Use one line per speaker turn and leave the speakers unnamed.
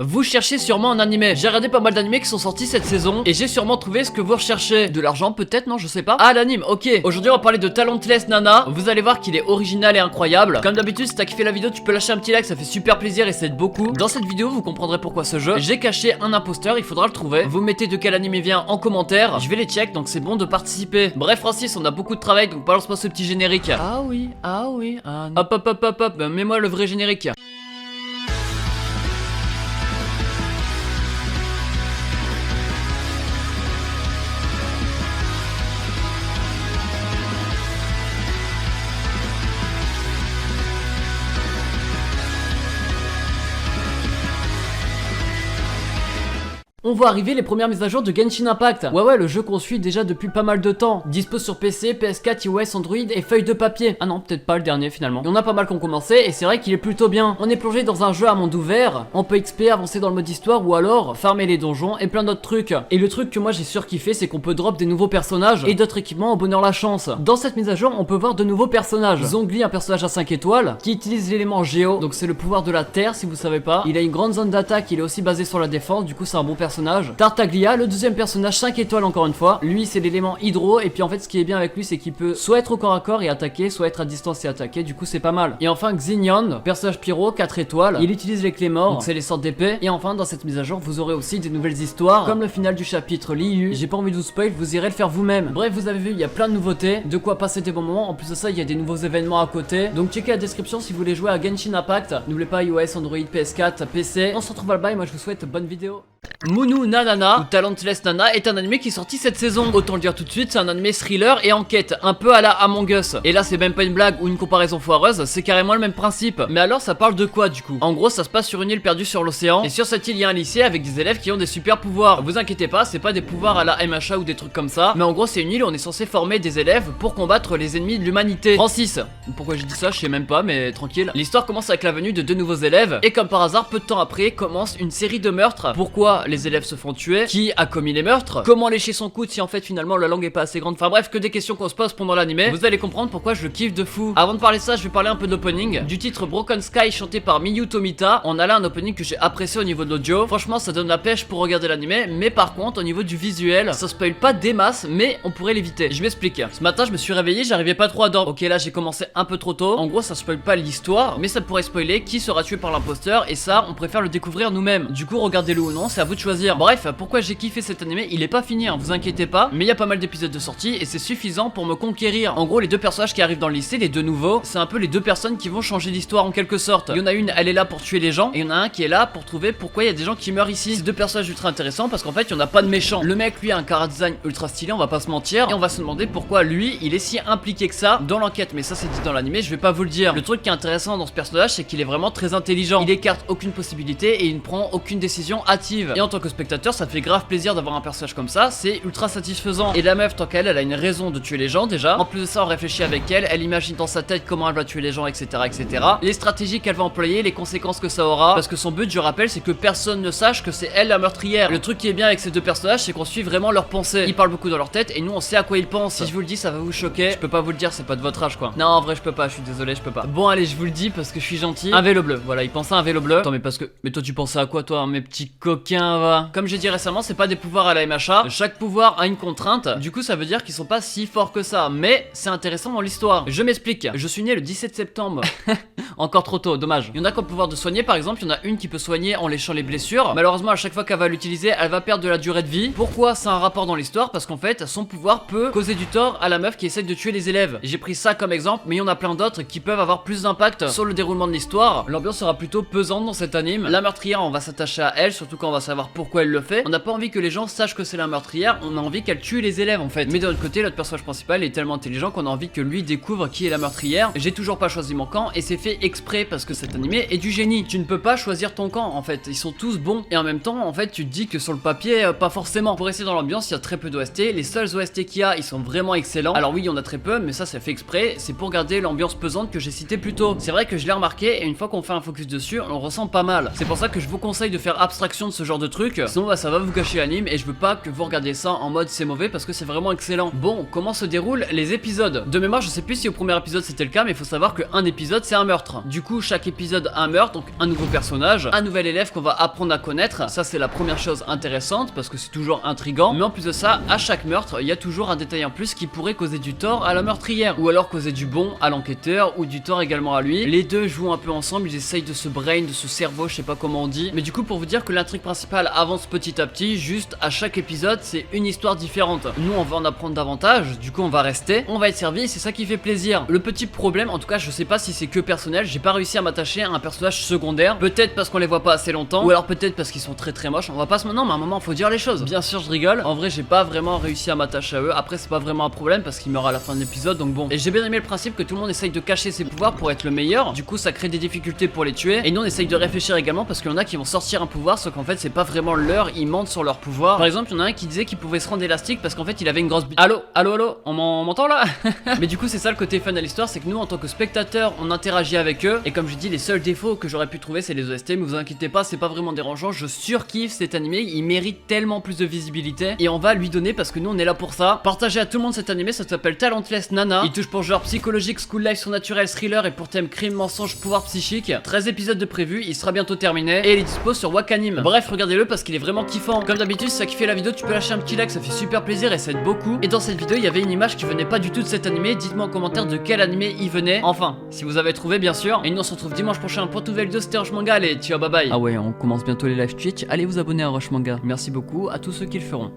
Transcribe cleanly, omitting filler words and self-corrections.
Vous cherchez sûrement un animé. J'ai regardé pas mal d'animés qui sont sortis cette saison et j'ai sûrement trouvé ce que vous recherchez. De l'argent peut-être, non, je sais pas. Ah, l'anime, ok. Aujourd'hui on va parler de Talentless Nana. Vous allez voir qu'il est original et incroyable. Comme d'habitude, si t'as kiffé la vidéo, tu peux lâcher un petit like, ça fait super plaisir et ça aide beaucoup. Dans cette vidéo vous comprendrez pourquoi ce jeu. J'ai caché un imposteur, il faudra le trouver. Vous mettez de quel anime il vient en commentaire. Je vais les check, donc c'est bon de participer. Bref Francis, on a beaucoup de travail, donc balance-moi ce petit générique. Ah oui, ah oui, ah non. Hop, mets-moi le vrai générique. On voit arriver les premières mises à jour de Genshin Impact. Ouais, le jeu qu'on suit déjà depuis pas mal de temps. Dispo sur PC, PS4, iOS, Android et feuille de papier. Ah non, peut-être pas le dernier finalement. Il y en a pas mal qui ont commencé et c'est vrai qu'il est plutôt bien. On est plongé dans un jeu à monde ouvert. On peut XP, avancer dans le mode histoire ou alors farmer les donjons et plein d'autres trucs. Et le truc que moi j'ai surkiffé, c'est qu'on peut drop des nouveaux personnages et d'autres équipements au bonheur la chance. Dans cette mise à jour, on peut voir de nouveaux personnages. Zhongli, un personnage à 5 étoiles qui utilise l'élément Géo. Donc c'est le pouvoir de la terre si vous savez pas. Il a une grande zone d'attaque, il est aussi basé sur la défense. Du coup c'est un bon personnage. Tartaglia, le deuxième personnage 5 étoiles encore une fois. Lui c'est l'élément hydro et puis en fait ce qui est bien avec lui c'est qu'il peut soit être au corps à corps et attaquer, soit être à distance et attaquer. Du coup c'est pas mal. Et enfin Xignon, personnage pyro 4 étoiles. Il utilise les clés morts, donc c'est les sortes d'épée. Et enfin dans cette mise à jour vous aurez aussi des nouvelles histoires comme le final du chapitre Liu. J'ai pas envie de vous spoil, vous irez le faire vous-même. Bref vous avez vu il y a plein de nouveautés, de quoi passer des bons moments. En plus de ça il y a des nouveaux événements à côté. Donc checkez la description si vous voulez jouer à Genshin Impact. N'oubliez pas iOS, Android, PS4, PC. On se retrouve à le bye, moi je vous souhaite bonne vidéo. Munu Nanana ou Talentless Nana est un animé qui est sorti cette saison. Autant le dire tout de suite, c'est un animé thriller et enquête, un peu à la Among Us. Et là c'est même pas une blague ou une comparaison foireuse, c'est carrément le même principe. Mais alors ça parle de quoi du coup? En gros ça se passe sur une île perdue sur l'océan. Et sur cette île il y a un lycée avec des élèves qui ont des super pouvoirs. Vous inquiétez pas, c'est pas des pouvoirs à la MHA ou des trucs comme ça. Mais en gros c'est une île où on est censé former des élèves pour combattre les ennemis de l'humanité. Francis, pourquoi j'ai dit ça je sais même pas mais tranquille. L'histoire commence avec la venue de deux nouveaux élèves. Et comme par hasard peu de temps après commence une série de meurtres. Pourquoi les élèves se font tuer? Qui a commis les meurtres? Comment lécher son coude si en fait finalement la langue est pas assez grande? Enfin bref, que des questions qu'on se pose pendant l'animé. Vous allez comprendre pourquoi je kiffe de fou. Avant de parler de ça, je vais parler un peu de l'opening du titre Broken Sky chanté par Miyu Tomita. On a là un opening que j'ai apprécié au niveau de l'audio. Franchement ça donne la pêche pour regarder l'animé. Mais par contre au niveau du visuel, ça spoil pas des masses mais on pourrait l'éviter. Je m'explique. Ce matin je me suis réveillé, j'arrivais pas trop à dormir. Ok là j'ai commencé un peu trop tôt. En gros ça spoil pas l'histoire, mais ça pourrait spoiler qui sera tué par l'imposteur. Et ça on préfère le découvrir nous-mêmes. Du coup regardez-le ou non, c'est à vous de choisir. Bref, pourquoi j'ai kiffé cet animé, il est pas fini hein, vous inquiétez pas, mais il y a pas mal d'épisodes de sortie et c'est suffisant pour me conquérir. En gros les deux personnages qui arrivent dans le lycée, les deux nouveaux, c'est un peu les deux personnes qui vont changer l'histoire en quelque sorte. Il y en a une, elle est là pour tuer les gens et il y en a un qui est là pour trouver pourquoi il y a des gens qui meurent ici. C'est deux personnages ultra intéressants parce qu'en fait il y en a pas de méchants. Le mec lui a un chara design ultra stylé, on va pas se mentir, et on va se demander pourquoi lui il est si impliqué que ça dans l'enquête, mais ça c'est dit dans l'animé, je vais pas vous le dire. Le truc qui est intéressant dans ce personnage c'est qu'il est vraiment très intelligent, il écarte aucune possibilité et il ne prend aucune décision hâtive. Et en tant que spectateur ça fait grave plaisir d'avoir un personnage comme ça, c'est ultra satisfaisant. Et la meuf tant qu'elle a une raison de tuer les gens déjà. En plus de ça on réfléchit avec elle, elle imagine dans sa tête comment elle va tuer les gens etc les stratégies qu'elle va employer, les conséquences que ça aura, parce que son but je rappelle c'est que personne ne sache que c'est elle la meurtrière. Le truc qui est bien avec ces deux personnages c'est qu'on suit vraiment leurs pensées, ils parlent beaucoup dans leur tête et nous on sait à quoi ils pensent. Si je vous le dis ça va vous choquer, je peux pas vous le dire, c'est pas de votre âge quoi. Non en vrai je peux pas, je suis désolé, je peux pas. Bon allez je vous le dis parce que je suis gentil. Un vélo bleu, voilà il pensait à un vélo bleu. Attends mais parce que, mais toi tu pensais à quoi toi hein, mes petits coquins va. Comme j'ai dit récemment c'est pas des pouvoirs à la MHA, chaque pouvoir a une contrainte, du coup ça veut dire qu'ils sont pas si forts que ça, mais c'est intéressant dans l'histoire. Je m'explique, je suis né le 17 septembre. Encore trop tôt, dommage. Il y en a qui ont le pouvoir de soigner par exemple, il y en a une qui peut soigner en léchant les blessures. Malheureusement à chaque fois qu'elle va l'utiliser, elle va perdre de la durée de vie. Pourquoi c'est un rapport dans l'histoire? Parce qu'en fait son pouvoir peut causer du tort à la meuf qui essaie de tuer les élèves. J'ai pris ça comme exemple, mais il y en a plein d'autres qui peuvent avoir plus d'impact sur le déroulement de l'histoire. L'ambiance sera plutôt pesante dans cet anime. La meurtrière on va s'attacher à elle, surtout quand on va savoir pourquoi elle le fait. On n'a pas envie que les gens sachent que c'est la meurtrière, on a envie qu'elle tue les élèves en fait. Mais de l'autre côté notre personnage principal est tellement intelligent qu'on a envie que lui découvre qui est la meurtrière. J'ai toujours pas choisi mon camp et c'est fait exprès parce que cet animé est du génie. Tu ne peux pas choisir ton camp en fait, ils sont tous bons et en même temps en fait tu te dis que sur le papier pas forcément. Pour rester dans l'ambiance il y a très peu d'OST, les seuls OST qu'il y a ils sont vraiment excellents. Alors oui il y en a très peu mais ça c'est fait exprès, c'est pour garder l'ambiance pesante que j'ai cité plus tôt. C'est vrai que je l'ai remarqué et une fois qu'on fait un focus dessus on le ressent pas mal. C'est pour ça que je vous conseille de faire abstraction de ce genre genre de truc, sinon bah ça va vous gâcher l'anime et je veux pas que vous regardiez ça en mode c'est mauvais parce que c'est vraiment excellent. Bon, comment se déroulent les épisodes? De mémoire, je sais plus si au premier épisode c'était le cas, mais il faut savoir qu'un épisode c'est un meurtre. Du coup, chaque épisode a un meurtre, donc un nouveau personnage, un nouvel élève qu'on va apprendre à connaître. Ça c'est la première chose intéressante parce que c'est toujours intriguant. Mais en plus de ça, à chaque meurtre, il y a toujours un détail en plus qui pourrait causer du tort à la meurtrière, ou alors causer du bon à l'enquêteur, ou du tort également à lui. Les deux jouent un peu ensemble, ils essayent de se brain, de ce cerveau, je sais pas comment on dit. Mais du coup, pour vous dire que l'intrigue principale avance petit à petit, juste à chaque épisode, c'est une histoire différente. Nous, on va en apprendre davantage, du coup, on va rester, on va être servi, c'est ça qui fait plaisir. Le petit problème, en tout cas, je sais pas si c'est que personnel, j'ai pas réussi à m'attacher à un personnage secondaire. Peut-être parce qu'on les voit pas assez longtemps, ou alors peut-être parce qu'ils sont très moches. On va pas se maintenant, mais à un moment, faut dire les choses. Bien sûr, je rigole. En vrai, j'ai pas vraiment réussi à m'attacher à eux. Après, c'est pas vraiment un problème parce qu'il meurt à la fin de l'épisode, donc bon. Et j'ai bien aimé le principe que tout le monde essaye de cacher ses pouvoirs pour être le meilleur. Du coup, ça crée des difficultés pour les tuer. Et nous, on essaye de réfléchir également parce qu'il y en a qui vont sortir un pouvoir, sauf qu'en fait, c'est pas vraiment leur. Ils mentent sur leur pouvoir. Par exemple, il y en a un qui disait qu'il pouvait se rendre élastique parce qu'en fait, il avait une grosse bite. Allô, on m'entend là? Mais du coup, c'est ça le côté fun à l'histoire, c'est que nous, en tant que spectateurs, on interagit avec eux. Et comme je dis, les seuls défauts que j'aurais pu trouver, c'est les OST. Mais vous inquiétez pas, c'est pas vraiment dérangeant. Je surkiffe cet animé. Il mérite tellement plus de visibilité. Et on va lui donner parce que nous, on est là pour ça. Partagez à tout le monde cet animé. Ça s'appelle Talentless Nana. Il touche pour genre psychologique, school life, surnaturel, thriller et pour thème crime, mensonge, pouvoir psychique. 13 épisodes de prévu. Il sera bientôt terminé. Et il est dispo sur Wakanim. Bref, regardez-le parce qu'il est vraiment kiffant. Comme d'habitude, si ça kiffé la vidéo, tu peux lâcher un petit like. Ça fait super plaisir et ça aide beaucoup. Et dans cette vidéo, il y avait une image qui venait pas du tout de cet animé. Dites-moi en commentaire de quel animé il venait. Enfin, si vous avez trouvé, bien sûr. Et nous, on se retrouve dimanche prochain pour une nouvelle vidéo. C'était Rush Manga. Allez, ciao, bye bye. Ah ouais, on commence bientôt les live Twitch. Allez vous abonner à Rush Manga. Merci beaucoup à tous ceux qui le feront.